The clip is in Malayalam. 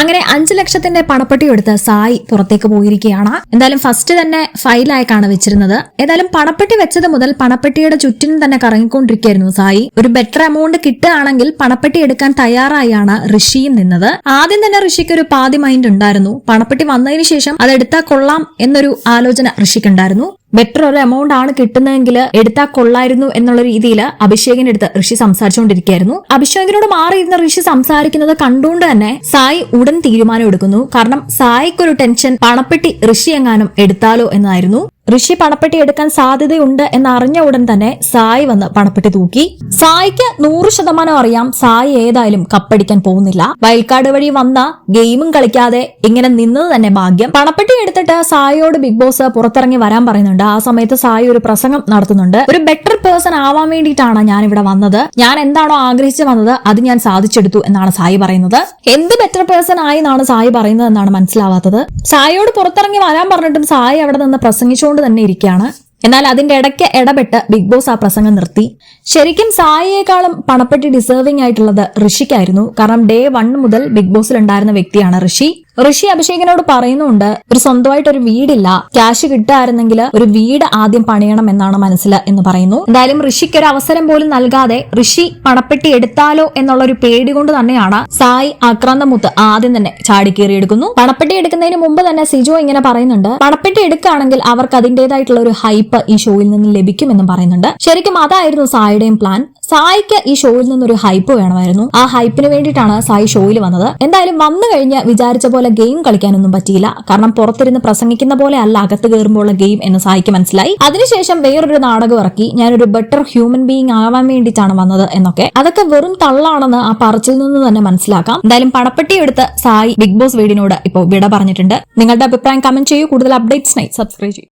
അങ്ങനെ 5 ലക്ഷത്തിന്റെ പണപ്പെട്ടി എടുത്ത് സായി പുറത്തേക്ക് പോയിരിക്കുകയാണ്. എന്തായാലും ഫസ്റ്റ് തന്നെ ഫയലായിക്കാണ് വെച്ചിരുന്നത്. ഏതായാലും പണപ്പെട്ടി വെച്ചത് മുതൽ പണപ്പെട്ടിയുടെ ചുറ്റിനും തന്നെ കറങ്ങിക്കൊണ്ടിരിക്കുകയായിരുന്നു സായി. ഒരു ബെറ്റർ എമൗണ്ട് കിട്ടുകയാണെങ്കിൽ പണപ്പെട്ടി എടുക്കാൻ തയ്യാറായാണ് ഋഷിയും നിന്നത്. ആദ്യം തന്നെ ഋഷിക്ക് ഒരു പാതി മൈൻഡ് ഉണ്ടായിരുന്നു. പണപ്പെട്ടി വന്നതിന് ശേഷം അതെടുത്താൽ കൊള്ളാം എന്നൊരു ആലോചന ഋഷിക്കുണ്ടായിരുന്നു. ബെറ്റർ ഒരു എമൗണ്ട് ആണ് കിട്ടുന്നതെങ്കിൽ എടുത്താൽ കൊള്ളായിരുന്നു എന്നുള്ള രീതിയിൽ അഭിഷേകിനടുത്ത് ഋഷി സംസാരിച്ചുകൊണ്ടിരിക്കുകയായിരുന്നു. അഭിഷേകിനോട് മാറിയിരുന്ന ഋഷി സംസാരിക്കുന്നത് കണ്ടുകൊണ്ട് തന്നെ സായി ഉടൻ തീരുമാനം എടുക്കുന്നു. കാരണം സായിക്കൊരു ടെൻഷൻ പണപ്പെട്ടി ഋഷി എങ്ങാനും എടുത്താലോ എന്നായിരുന്നു. ഋഷി പണപ്പെട്ടി എടുക്കാൻ സാധ്യതയുണ്ട് എന്നറിഞ്ഞ ഉടൻ തന്നെ സായി വന്ന് പണപ്പെട്ടി തൂക്കി. സായിക്ക് 100% അറിയാം സായി ഏതായാലും കപ്പടിക്കാൻ പോകുന്നില്ല. വൈൽഡ് കാർഡ് വഴി വന്ന ഗെയിമും കളിക്കാതെ ഇങ്ങനെ നിന്നത് തന്നെ ഭാഗ്യം. പണപ്പെട്ടി എടുത്തിട്ട് സായിയോട് ബിഗ് ബോസ് പുറത്തിറങ്ങി വരാൻ പറയുന്നുണ്ട്. ആ സമയത്ത് സായി ഒരു പ്രസംഗം നടത്തുന്നുണ്ട്. ഒരു ബെറ്റർ പേഴ്സൺ ആവാൻ വേണ്ടിയിട്ടാണ് ഞാൻ ഇവിടെ വന്നത്. ഞാൻ എന്താണോ ആഗ്രഹിച്ചു വന്നത് അത് ഞാൻ സാധിച്ചെടുത്തു എന്നാണ് സായി പറയുന്നത്. എന്ത് ബെറ്റർ പേഴ്സൺ ആയി എന്നാണ് സായി പറയുന്നത് എന്നാണ് മനസ്സിലാവാത്തത്. സായിയോട് പുറത്തിറങ്ങി വരാൻ പറഞ്ഞിട്ടും സായി അവിടെ നിന്ന് പ്രസംഗിച്ചുകൊണ്ട് തന്നെ ഇരിക്കുകയാണ്. എന്നാൽ അതിന്റെ ഇടയ്ക്ക് ഇടപെട്ട് ബിഗ് ബോസ് ആ പ്രസംഗം നിർത്തി. ശരിക്കും സായിയേക്കാളും പണപ്പെട്ടി ഡിസേർവിംഗ് ആയിട്ടുള്ളത് ഋഷിക്കായിരുന്നു. കാരണം ഡേ 1 മുതൽ ബിഗ് ബോസിൽ ഉണ്ടായിരുന്ന വ്യക്തിയാണ് ഋഷി. ഋഷി അഭിഷേകിനോട് പറയുന്നുണ്ട്, ഒരു സ്വന്തമായിട്ട് ഒരു വീടില്ല, ക്യാഷ് കിട്ടായിരുന്നെങ്കിൽ ഒരു വീട് ആദ്യം പണിയണം എന്നാണ് മനസ്സിൽ എന്ന് പറയുന്നു. എന്തായാലും ഋഷിക്ക് ഒരു അവസരം പോലും നൽകാതെ ഋഷി പണപ്പെട്ടി എടുത്താലോ എന്നുള്ള ഒരു പേടി കൊണ്ട് തന്നെയാണ് സായി ആക്രാന്തമുത്ത് ആദ്യം തന്നെ ചാടിക്കേറിയെടുക്കുന്നു. പണപ്പെട്ടി എടുക്കുന്നതിന് മുമ്പ് തന്നെ സിജോ ഇങ്ങനെ പറയുന്നുണ്ട്, പണപ്പെട്ടി എടുക്കുകയാണെങ്കിൽ അവർക്ക് അതിന്റേതായിട്ടുള്ള ഒരു ഹൈപ്പ് ഈ ഷോയിൽ നിന്ന് ലഭിക്കുമെന്നും പറയുന്നുണ്ട്. ശരിക്കും അതായിരുന്നു സായിയുടെയും പ്ലാൻ. സായിക്ക് ഈ ഷോയിൽ നിന്നൊരു ഹൈപ്പ് വേണമായിരുന്നു. ആ ഹൈപ്പിന് വേണ്ടിയിട്ടാണ് സായി ഷോയിൽ വന്നത്. എന്തായാലും വന്നു കഴിഞ്ഞ് വിചാരിച്ച പോലെ ഗെയിം കളിക്കാനൊന്നും പറ്റിയില്ല. കാരണം പുറത്തിരുന്ന് പ്രസംഗിക്കുന്ന പോലെ അല്ല അകത്ത് കയറുമ്പോഴുള്ള ഗെയിം എന്ന് സായിക്ക് മനസ്സിലായി. അതിനുശേഷം വേറൊരു നാടകം ഇറക്കി, ഞാനൊരു ബെറ്റർ ഹ്യൂമൻ ബീയിങ് ആവാൻ വേണ്ടിയിട്ടാണ് വന്നത് എന്നൊക്കെ. അതൊക്കെ വെറും തള്ളാണെന്ന് ആ പറച്ചിൽ നിന്ന് തന്നെ മനസ്സിലാക്കാം. എന്തായാലും പണപ്പെട്ടി എടുത്ത് സായി ബിഗ് ബോസ് വീടിനോട് ഇപ്പോൾ വിട പറഞ്ഞിട്ടുണ്ട്. നിങ്ങളുടെ അഭിപ്രായം കമന്റ് ചെയ്യൂ. കൂടുതൽ അപ്ഡേറ്റ്സിനായി സബ്സ്ക്രൈബ് ചെയ്യൂ.